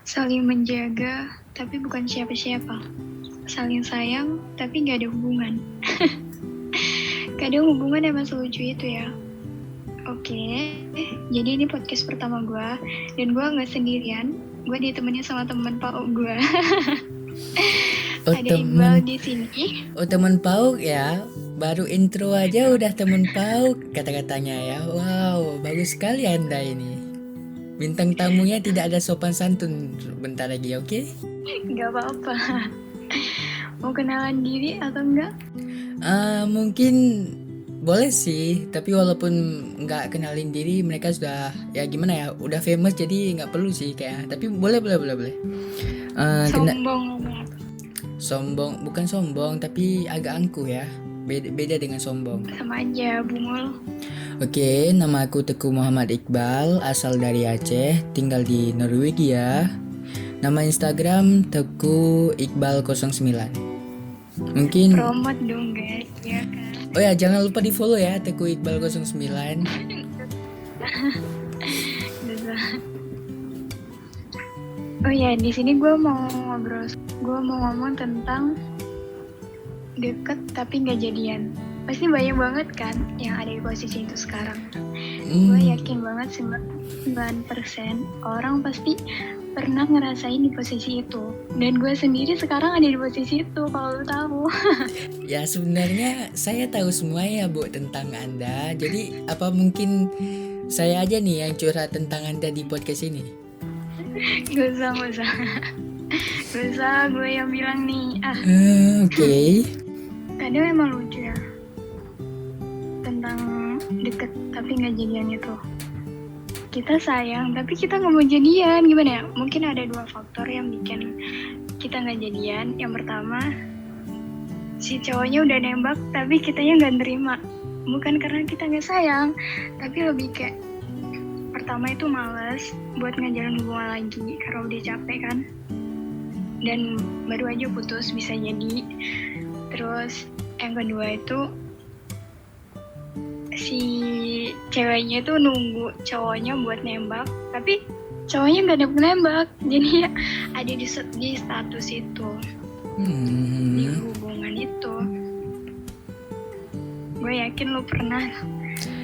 Saling menjaga, tapi bukan siapa-siapa. Saling sayang, tapi gak ada hubungan. Kadang hubungan emang selucu itu ya. Oke, jadi ini podcast pertama gue. Dan gue gak sendirian. Gue ditemani sama teman PAUD gue. Ada Iqbal di sini. Teman PAUD ya. Baru intro aja udah teman PAUD kata-katanya ya. Wow, bagus sekali Anda ini. Bintang tamunya tidak ada sopan santun bentar lagi, oke? Gak apa-apa. Mau kenalan diri atau enggak? Mungkin boleh sih, tapi walaupun nggak kenalin diri, mereka sudah ya gimana ya, udah famous jadi nggak perlu sih kayak. Tapi boleh. Sombong. Sombong, bukan sombong, tapi agak angkuh ya. Beda dengan sombong. Sama aja, bungul. Oke, nama aku Teguh Muhammad Iqbal, asal dari Aceh, tinggal di Norwegia. Nama Instagram Teguh Iqbal 09. Mungkin Promote dong guys, ya kan? oh ya, jangan lupa di follow ya Teguh Iqbal 09. Oh ya, di sini gue mau ngomong tentang deket tapi nggak jadian. Pasti banyak banget kan yang ada di posisi itu sekarang. Gue yakin banget 99% orang pasti pernah ngerasain di posisi itu. Dan gue sendiri sekarang ada di posisi itu, kalau lo tahu. Ya sebenarnya saya tahu semua ya Bu tentang Anda. Jadi apa mungkin saya aja nih yang curhat tentang Anda di podcast ini? Gak usah gue yang bilang nih. Oke. Kadang emang lucu ya tentang deket tapi nggak jadian itu. Kita sayang tapi kita nggak mau jadian, gimana ya? Mungkin ada dua faktor yang bikin kita nggak jadian. Yang pertama, si cowoknya udah nembak tapi kitanya nggak nerima. Bukan karena kita nggak sayang, tapi lebih kayak pertama itu males buat ngajarin hubungan lagi karena udah capek kan, dan baru aja putus bisa jadi. Terus yang kedua itu si ceweknya itu nunggu cowoknya buat nembak tapi cowoknya nggak ada nembak, jadi ya ada di status itu, di hubungan itu. Gue yakin lo pernah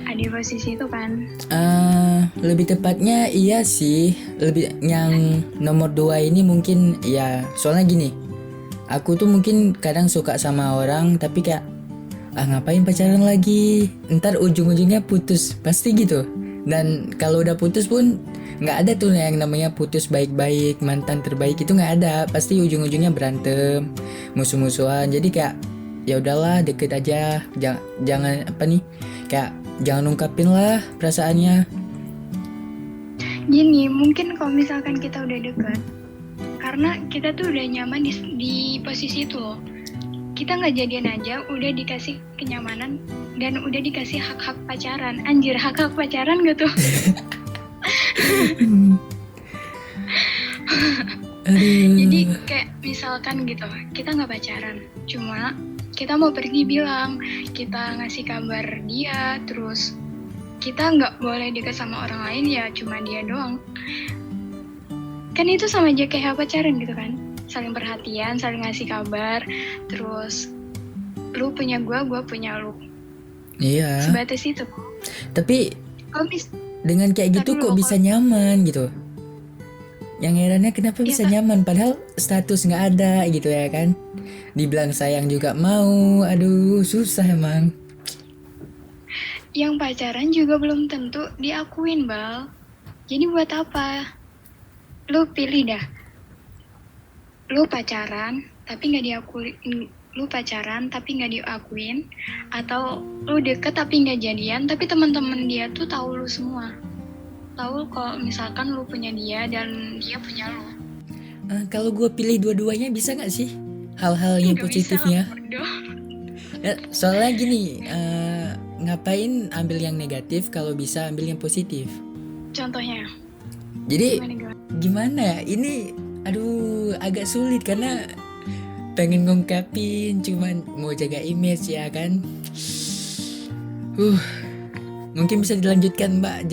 ada di posisi itu kan? Lebih tepatnya iya sih. Lebih yang nomor 2 ini mungkin ya, soalnya gini. Aku tuh mungkin kadang suka sama orang tapi kayak ngapain pacaran lagi? Ntar ujung-ujungnya putus, pasti gitu. Dan kalau udah putus pun nggak ada tuh yang namanya putus baik-baik, mantan terbaik itu nggak ada. Pasti ujung-ujungnya berantem, musuh-musuhan. Jadi kayak ya udahlah deket aja, jangan apa nih, kayak jangan ungkapin lah perasaannya. Gini, mungkin kalau misalkan kita udah dekat, karena kita tuh udah nyaman di posisi itu loh. Kita nggak jadian aja, udah dikasih kenyamanan dan udah dikasih hak-hak pacaran. Anjir, hak-hak pacaran gak tuh? Jadi kayak misalkan gitu, kita nggak pacaran, cuma kita mau pergi bilang, kita ngasih kabar dia, terus kita nggak boleh deket sama orang lain ya, cuma dia doang. Kan itu sama aja kayak pacaran gitu kan, saling perhatian, saling ngasih kabar, terus lu punya gue punya lu. Iya. Sebatas itu. Tapi dengan kayak gitu kok bisa nyaman gitu? Yang herannya kenapa bisa nyaman padahal status nggak ada gitu ya kan? Dibilang sayang juga mau, aduh susah emang. Yang pacaran juga belum tentu diakuin, Bal. Jadi buat apa? Lu pilih dah. Lu pacaran tapi nggak diakuin, lu pacaran tapi nggak diakuin, atau lu deket tapi nggak jadian tapi teman-teman dia tuh tahu lu semua, tahu kalau misalkan lu punya dia dan dia punya lu. Kalau gue pilih dua-duanya bisa nggak sih hal-hal yang positifnya? Ya, soalnya gini, ngapain ambil yang negatif kalau bisa ambil yang positif? Contohnya? Jadi gimana ya? Ini aduh agak sulit karena pengen ngungkapin cuman mau jaga image ya kan. Mungkin bisa dilanjutkan Mbak,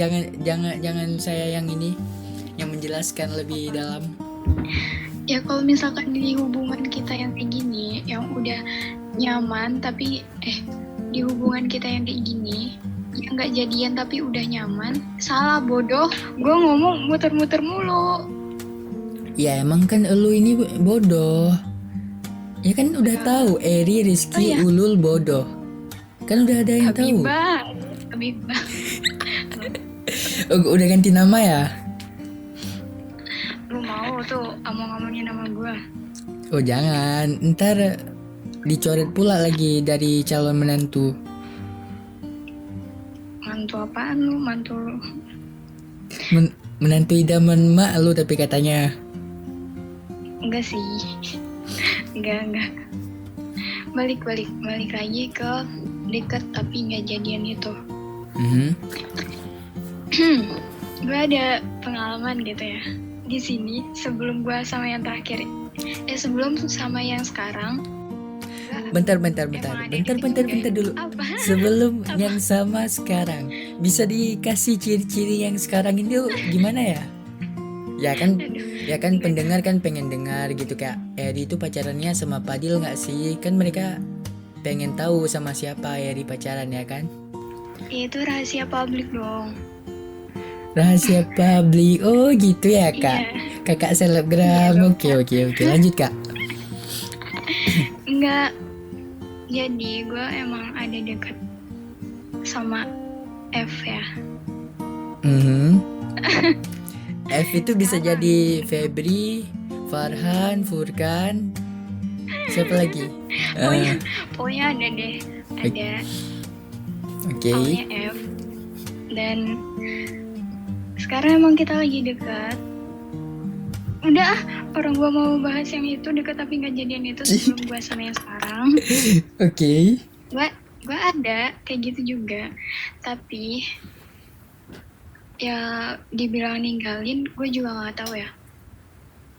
jangan saya yang ini yang menjelaskan lebih dalam. Ya kalau misalkan di hubungan kita yang kayak gini, yang udah nyaman tapi di hubungan kita yang kayak gini, yang nggak jadian tapi udah nyaman, salah bodoh. Gue ngomong muter-muter mulu. Ya emang kan elu ini bodoh. Ya kan udah tahu Eri, Rizky, Oh, iya. Ulul bodoh. Kan udah ada yang tahu. Habibah. Oh, udah ganti nama ya? Lu mau tuh ngomongin nama gue? Oh jangan, ntar dicoret pula lagi dari calon menantu. Mantu apaan lu? Mantu lu? Menantu idaman mak lu tapi katanya. Enggak sih. Enggak. Balik lagi ke deket tapi nggak jadian itu. Gue ada pengalaman gitu ya di sini sebelum gue sama yang terakhir. Sebelum sama yang sekarang. Bentar dulu. Apa? Sebelum yang sama sekarang, bisa dikasih ciri-ciri yang sekarang ini gimana ya? Ya kan pendengar kan pengen dengar gitu, kayak Eri itu pacarannya sama Padil nggak sih? Kan mereka pengen tahu sama siapa Eri pacaran ya kan? Itu rahasia publik dong. Rahasia publik. Oh gitu ya kak. Iya. Kakak selebgram. Oke lanjut kak. Enggak. Jadi gue emang ada deket sama F ya. F itu bisa jadi Febri, Farhan, Furkan, siapa lagi? Pokoknya ada deh. Ada. Oke. Awalnya F. Dan sekarang emang kita lagi dekat. Udah, orang gue mau bahas yang itu dekat tapi nggak jadian itu sebelum gue sama yang sekarang. Oke. Gue ada kayak gitu juga, tapi ya dibilang ninggalin, gue juga nggak tahu ya.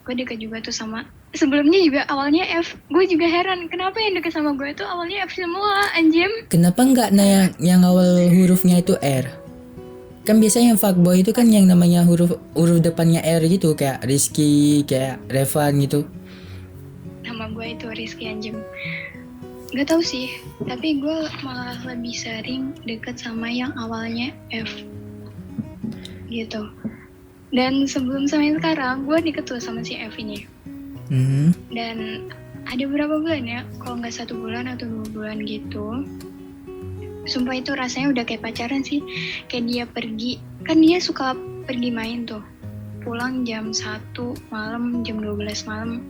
Gue dekat juga tuh sama. Sebelumnya juga awalnya F. Gue juga heran kenapa yang dekat sama gue itu awalnya F semua, anjim. Kenapa nggak yang awal hurufnya itu R? Kan biasanya yang fuckboy itu kan yang namanya huruf depannya R gitu, kayak Rizky, kayak Revan gitu. Nama gue itu Rizky, anjim. Gak tahu sih, tapi gue malah lebih sering deket sama yang awalnya F gitu. Dan sebelum sama yang sekarang, gue deket tuh sama si F ini. Dan ada berapa bulan ya, kalau nggak 1 bulan atau 2 bulan gitu. Sumpah itu rasanya udah kayak pacaran sih. Kayak dia pergi, kan dia suka pergi main tuh, pulang jam 1 malam, jam 12 malam,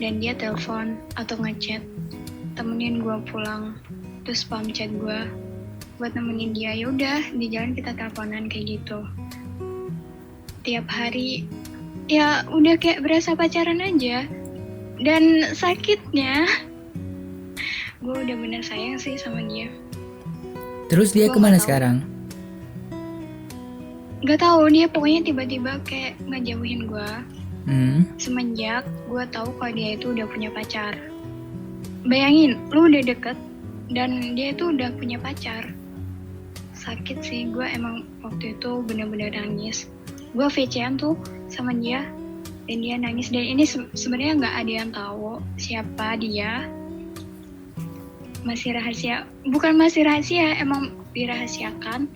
dan dia telepon atau ngechat temenin gue pulang, terus spam chat gue buat nemenin dia. Ya udah, di jalan kita teleponan kayak gitu tiap hari. Ya udah kayak berasa pacaran aja. Dan sakitnya gue udah bener sayang sih sama dia. Terus dia kemana sekarang? Gak tahu, dia pokoknya tiba-tiba kayak ngejauhin gue. Semenjak gue tahu kalau dia itu udah punya pacar. Bayangin, lu udah deket dan dia itu udah punya pacar. Sakit sih, gue emang waktu itu bener-bener nangis. Gue VC-an tuh sama dia dan dia nangis. Dan ini sebenarnya nggak ada yang tahu siapa dia. Masih rahasia, bukan masih rahasia, emang dirahasiakan.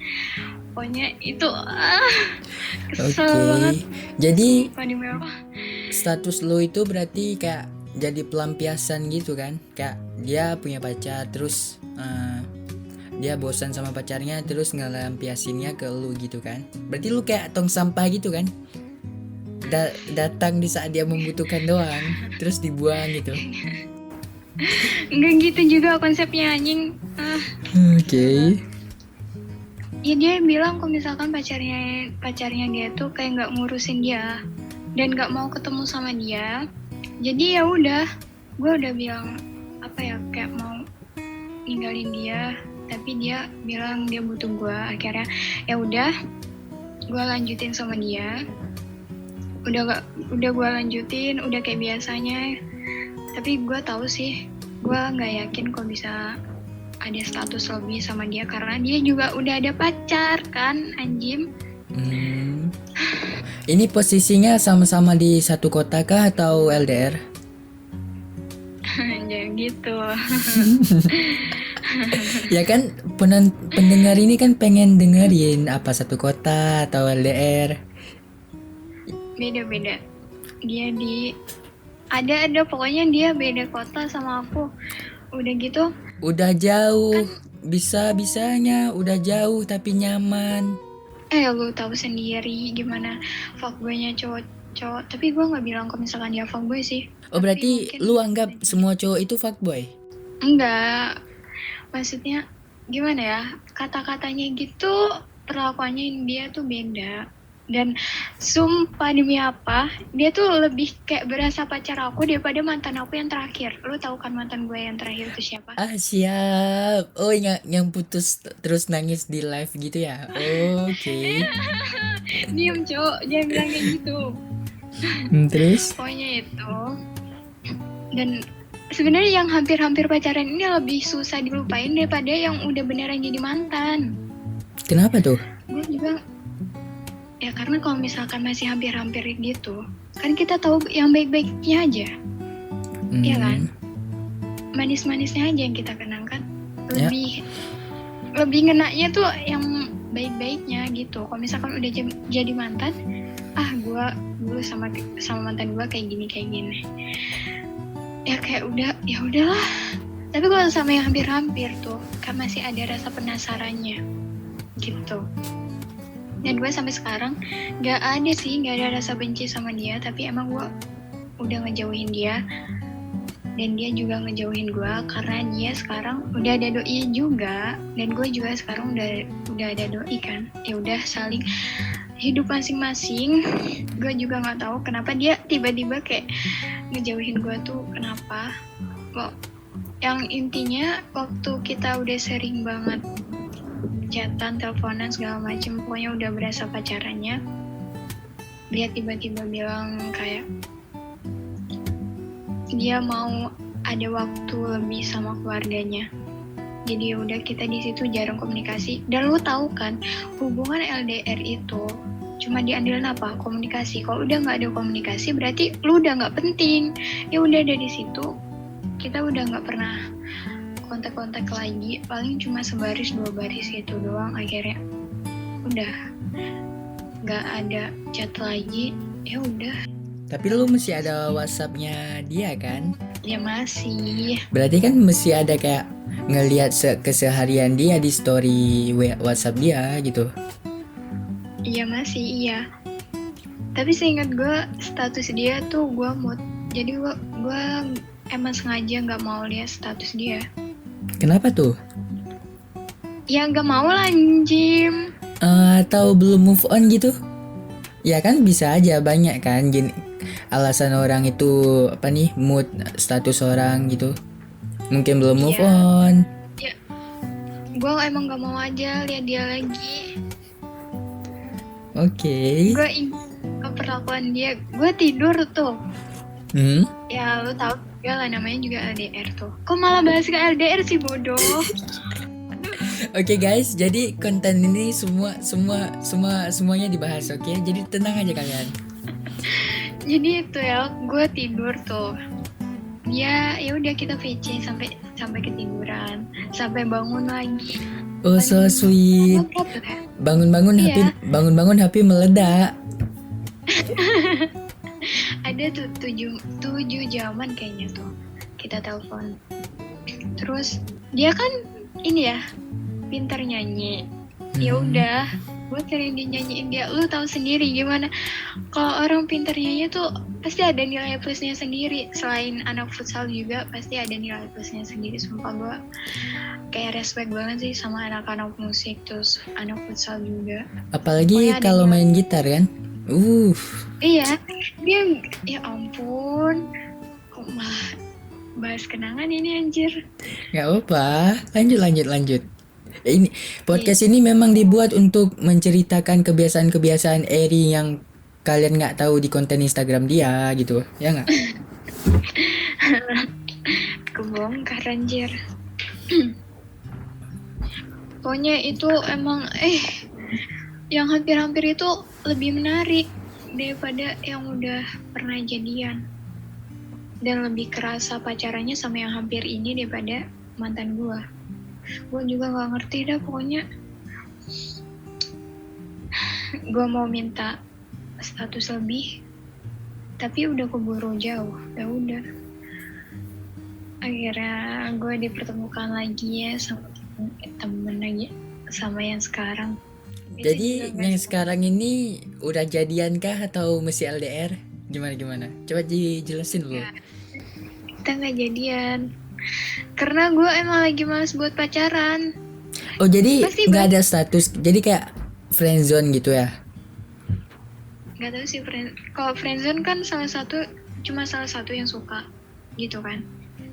Pokoknya itu kesel banget. Jadi status lo itu berarti kayak jadi pelampiasan gitu kan? Kayak dia punya pacar, terus dia bosan sama pacarnya, terus ngelampiasinnya ke lu gitu kan? Berarti lu kayak tong sampah gitu kan? Datang di saat dia membutuhkan doang, terus dibuang gitu. Enggak gitu juga konsepnya, anjing. Oke. Ya dia bilang kalau misalkan pacarnya dia tuh kayak nggak ngurusin dia dan nggak mau ketemu sama dia. Jadi ya udah, gue udah bilang apa ya, kayak mau ninggalin dia, tapi dia bilang dia butuh gue. Akhirnya ya udah, gue lanjutin sama dia. Udah gue lanjutin, udah kayak biasanya. Tapi gue tahu sih, gue nggak yakin kok bisa ada status lebih sama dia karena dia juga udah ada pacar kan, anjim. Hmm. Ini posisinya sama-sama di satu kota kah atau LDR? Jangan gitu. Ya kan pendengar ini kan pengen dengerin apa satu kota atau LDR. Beda-beda. Dia di ada pokoknya dia beda kota sama aku. Udah gitu Udah jauh, bisa-bisanya udah jauh tapi nyaman. lu tahu sendiri gimana fuckboynya cowok. Tapi gue nggak bilang kalau misalkan dia fuckboy sih. Oh Tapi berarti mungkin lu anggap semua cowok itu fuckboy? enggak. Maksudnya gimana ya? Kata-katanya gitu, perlakuannya dia tuh beda. Dan sumpah demi apa, dia tuh lebih kayak berasa pacar aku daripada mantan aku yang terakhir. Lu tahu kan mantan gue yang terakhir itu siapa? Ah siap. Oh yang putus terus nangis di live gitu ya? Oke. Diem cowok, jangan bilang kayak gitu. Terus? Pokoknya itu. Dan sebenarnya yang hampir-hampir pacaran ini lebih susah dilupain daripada yang udah beneran jadi mantan. Kenapa tuh? Gue juga ya karena kalau misalkan masih hampir-hampir gitu, kan kita tahu yang baik-baiknya aja, ya kan? Manis-manisnya aja yang kita kenang kan. Lebih ngenaknya tuh yang baik-baiknya gitu. Kalau misalkan udah jadi mantan, gue dulu sama mantan gue kayak gini. Ya kayak ya udahlah. Tapi kalau sama yang hampir-hampir tuh, kan masih ada rasa penasarannya, gitu. Dan gue sampai sekarang gak ada rasa benci sama dia, tapi emang gue udah ngejauhin dia dan dia juga ngejauhin gue karena dia sekarang udah ada doi juga dan gue juga sekarang udah ada doi kan. Ya udah saling hidup masing-masing. Gue juga nggak tahu kenapa dia tiba-tiba kayak ngejauhin gue tuh kenapa. Yang intinya waktu kita udah sering banget chatan, teleponan segala macem, pokoknya udah berasa pacarannya, dia tiba-tiba bilang kayak dia mau ada waktu lebih sama keluarganya. Jadi udah kita di situ jarang komunikasi. Dan lu tahu kan hubungan LDR itu cuma diandelin apa? Komunikasi. Kalau udah nggak ada komunikasi berarti lu udah nggak penting. Ya udah dari situ kita udah nggak pernah kontak-kontak lagi, paling cuma sebaris 2 baris gitu doang. Akhirnya udah nggak ada chat lagi, ya udah. Tapi lu masih ada WhatsApp-nya dia kan? Ya masih. Berarti kan masih ada kayak ngelihat keseharian dia di story WhatsApp dia gitu. Iya masih, iya. Tapi seingat gue status dia tuh gue mood. Jadi gue emang sengaja nggak mau lihat status dia. Kenapa tuh? Ya nggak mau lah anjim. Atau belum move on gitu? Ya kan bisa aja banyak kan alasan orang itu apa nih mood status orang gitu. Mungkin belum move on. Ya, gue emang nggak mau aja lihat dia lagi. Oke. Gue ingat perlakuan dia. Gue tidur tuh. Ya lu tahu juga lah namanya juga LDR tuh. Kok malah bahas ke LDR sih bodoh? Oke guys, jadi konten ini semuanya dibahas, oke? Jadi tenang aja kalian. Jadi itu ya, gue tidur tuh. Ya udah kita VC sampai ketiduran, sampai bangun lagi. Oh so sweet. Bangun-bangun HP meledak. Ada tuh 7 jaman kayaknya tuh kita telepon. Terus dia kan ini ya pintar nyanyi. Ya udah, gue sering dinyanyiin dia. Lu tahu sendiri gimana kalau orang pintar nyanyi tuh pasti ada nilai plusnya sendiri. Selain anak futsal juga pasti ada nilai plusnya sendiri. Sumpah gue kayak respect banget sih sama anak-anak musik terus anak futsal juga. Apalagi kalau main gitar kan. Iya, dia ya ampun. Kok malah bahas kenangan ini anjir. Gak apa, lanjut. Ini podcast ini memang dibuat untuk menceritakan kebiasaan-kebiasaan Eri yang kalian nggak tahu di konten Instagram dia gitu, ya nggak? Kebongkar anjir. Pokoknya itu emang yang hampir-hampir itu lebih menarik daripada yang udah pernah jadian. Dan lebih kerasa pacarannya sama yang hampir ini daripada mantan gue. Gue juga gak ngerti dah pokoknya. Gue mau minta status lebih, tapi udah keburu jauh. Ya udah. Akhirnya gue dipertemukan lagi ya sama temen lagi sama yang sekarang. Itu Jadi juga yang nggak- sekarang ini udah jadian kah atau masih LDR? Gimana? Coba dijelasin dulu. kita nggak jadian karena gue emang lagi males buat pacaran. Oh jadi Pasti nggak ada status, jadi kayak friendzone gitu ya? nggak tahu sih kalau friendzone kan cuma salah satu yang suka gitu kan.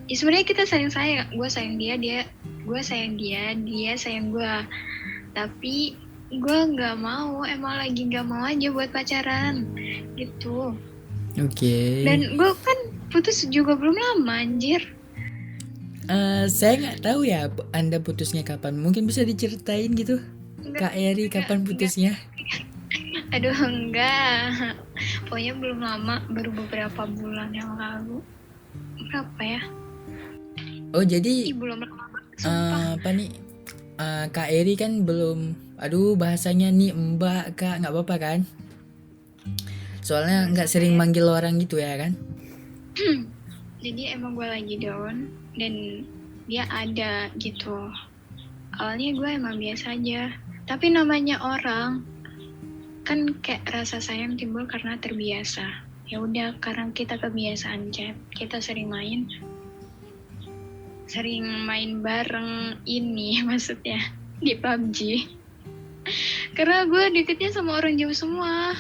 Ya sebenarnya kita sayang gue sayang dia gue sayang dia sayang gue, tapi gue nggak mau, emang lagi nggak mau aja buat pacaran gitu. Oke. Dan gue kan putus juga belum lama anjir. Saya nggak tahu ya Anda putusnya kapan. Mungkin bisa diceritain gitu. Kak Eri kapan putusnya? Aduh enggak, pokoknya belum lama, baru beberapa bulan yang lalu. Berapa ya? Oh jadi Belum lama banget, sumpah. apa nih? Kak Eri kan belum. Aduh bahasanya nih Mbak Kak, nggak apa-apa kan? Soalnya nggak sering manggil orang gitu ya kan? Jadi emang gue lagi down dan dia ada gitu. Awalnya gue emang biasa aja, tapi namanya orang kan kayak rasa sayang timbul karena terbiasa. Ya udah, karena kita kebiasaan chat, kita sering main bareng ini maksudnya di PUBG. Karena gue deketnya sama orang jauh semua,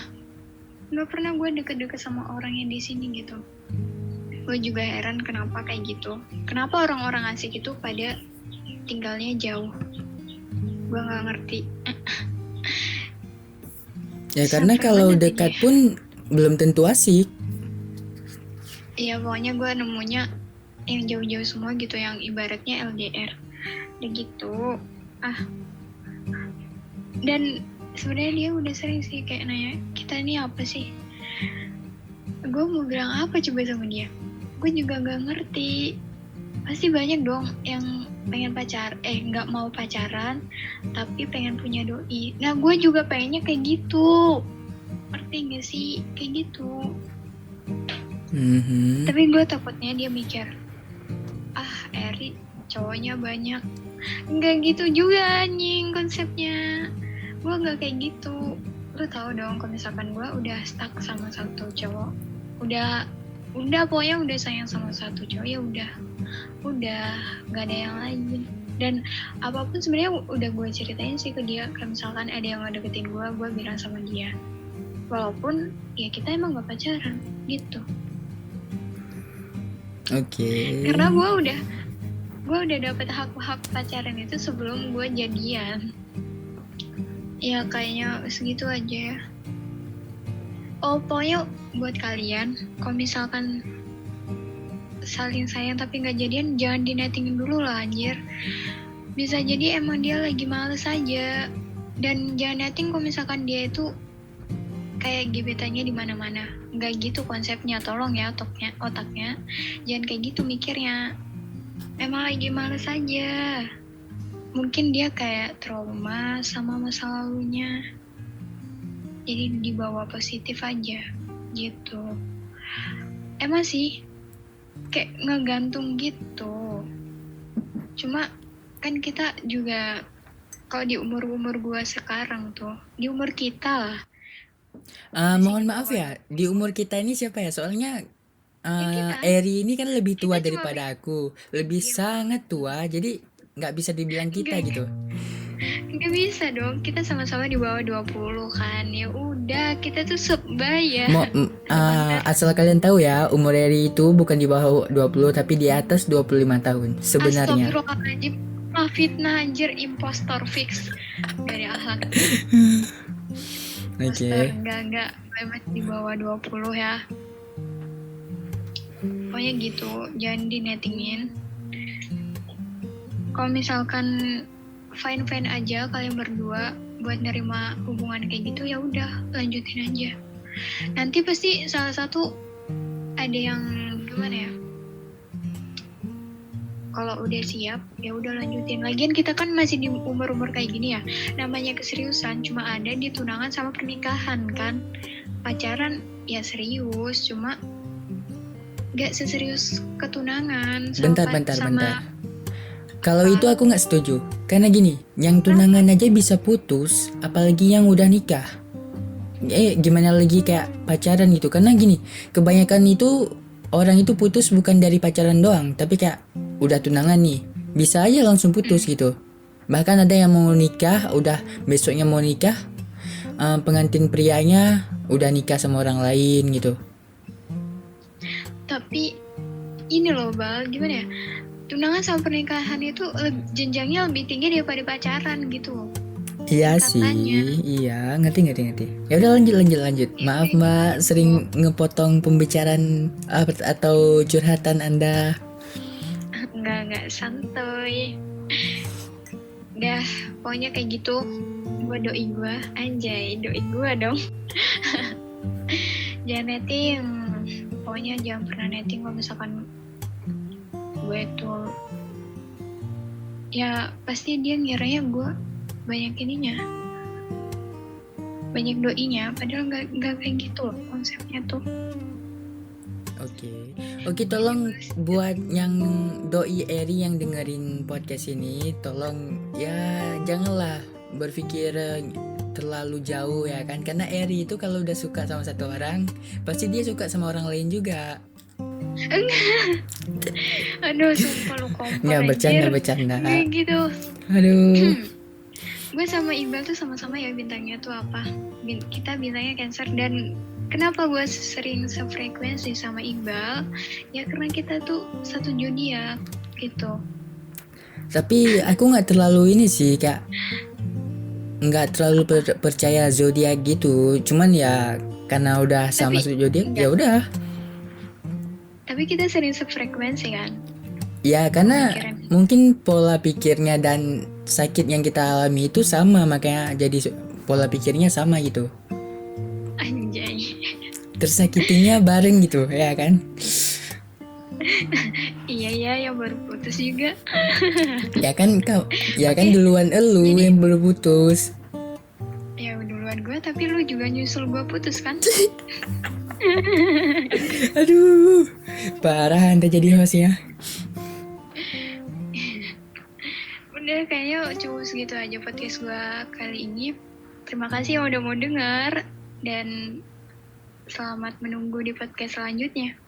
nggak pernah gue deket-deket sama orang yang di sini gitu. Gue juga heran kenapa kayak gitu. Kenapa orang-orang asik itu pada tinggalnya jauh? Gue nggak ngerti. Ya karena Sampai kalau mana dekat tadi? pun belum tentu asik. Iya pokoknya gue nemunya yang jauh-jauh semua gitu, yang ibaratnya LDR. Udah gitu. Dan sebenarnya dia udah sering sih kayak nanya, kita ini apa sih? Gue mau bilang apa coba sama dia? Gue juga gak ngerti. Pasti banyak dong yang pengen nggak mau pacaran tapi pengen punya doi. Nah gue juga pengennya kayak gitu, ngerti gak sih? Kayak gitu. Tapi gue takutnya dia mikir, Eri cowoknya banyak. Nggak gitu juga anjing konsepnya. Gue nggak kayak gitu. Lu tahu dong kalau misalkan gue udah stuck sama satu cowok, udah pokoknya udah sayang sama satu cowok, ya udah nggak ada yang lain. Dan apapun sebenarnya udah gue ceritain sih ke dia. Kalau misalkan ada yang ngedeketin gue bilang sama dia, walaupun ya kita emang gak pacaran gitu. Oke. Karena gue udah dapet hak pacaran itu sebelum gue jadian. Ya kayaknya segitu aja ya. Oh pokoknya buat kalian, kalau misalkan saling sayang tapi nggak jadian, jangan dinettingin dulu lah anjir. Bisa jadi emang dia lagi males aja. Dan jangan netting kalau misalkan dia itu kayak gebetannya di mana-mana. Nggak gitu konsepnya, tolong ya otaknya. Jangan kayak gitu mikirnya. Emang lagi males aja. Mungkin dia kayak trauma sama masa lalunya. Jadi dibawa positif aja gitu. Emang sih kayak ngegantung gitu. Cuma kan kita juga kalau di umur gua sekarang tuh, di umur kita lah. Mohon maaf ya, di umur kita ini siapa ya? Soalnya Eri ini kan lebih tua daripada aku, lebih sangat tua, jadi nggak bisa dibilang kita gitu. Nggak bisa dong, kita sama-sama di bawah 20 kan. Ya udah, kita tuh sebaya. Asal kalian tahu ya, umur Eri itu bukan di bawah 20 tapi di atas 25 tahun sebenarnya. Astagfirullahaladzim, fitnah anjir, impostor fix. Dari akhlak. Impostor, enggak, masih di bawah 20 ya. Pokoknya gitu, jangan dinettingin. Kalau misalkan fine aja kalian berdua, buat nerima hubungan kayak gitu, ya udah lanjutin aja. Nanti pasti salah satu ada yang gimana ya, kalau udah siap ya udah lanjutin. Lagian kita kan masih di umur-umur kayak gini ya, namanya keseriusan cuma ada di tunangan sama pernikahan kan. Pacaran ya serius, cuma gak seserius ketunangan Bentar. Kalau itu aku nggak setuju. Karena gini, yang tunangan aja bisa putus, apalagi yang udah nikah. Gimana lagi kayak pacaran gitu. Karena gini, kebanyakan itu orang itu putus bukan dari pacaran doang, tapi kayak udah tunangan nih, bisa aja langsung putus gitu. Bahkan ada yang mau nikah, udah besoknya mau nikah, pengantin prianya udah nikah sama orang lain gitu. Tapi ini loh Bal, gimana ya, tunangan sama pernikahan itu jenjangnya lebih tinggi daripada pacaran gitu. Iya sih, iya ngerti. Ya udah lanjut. Maaf Mbak, sering ngepotong pembicaraan atau curhatan Anda. Enggak santuy. Udah, pokoknya kayak gitu. Doi gue, anjay, doi gue dong. Jangan netting, pokoknya jangan pernah netting kalau misalkan gue tuh, ya pasti dia ngiranya gue banyak ininya, banyak doinya, padahal nggak kayak gitu loh konsepnya tuh. Oke, tolong buat yang doi Eri yang dengerin podcast ini, tolong ya janganlah berpikir terlalu jauh ya kan, karena Eri itu kalau udah suka sama satu orang pasti dia suka sama orang lain juga. Enggak. Aduh, sumpah lu kompor. Nggak, bercanda. Kayak gitu. Aduh. Gue sama Iqbal tuh sama-sama ya bintangnya tuh apa? Kita bintangnya Cancer, dan kenapa gue sering sefrekuensi sama Iqbal? Ya karena kita tuh satu zodiak gitu. Tapi aku nggak terlalu ini sih, Kak. Nggak terlalu percaya zodiak gitu. Cuman ya karena udah sama zodiak ya udah. Tapi kita sering sefrekuensi kan? Ya karena mungkin pola pikirnya dan sakit yang kita alami itu sama, makanya jadi pola pikirnya sama gitu. Anjay. Tersakitinya bareng gitu ya kan? Iya yang baru putus juga. Ya kan duluan elu yang baru putus. Ya duluan gue, tapi lu juga nyusul gue putus kan? Aduh, parah Anda jadi hostnya. Udah, kayaknya cuma segitu aja podcast gue kali ini. Terima kasih yang udah mau dengar, dan selamat menunggu di podcast selanjutnya.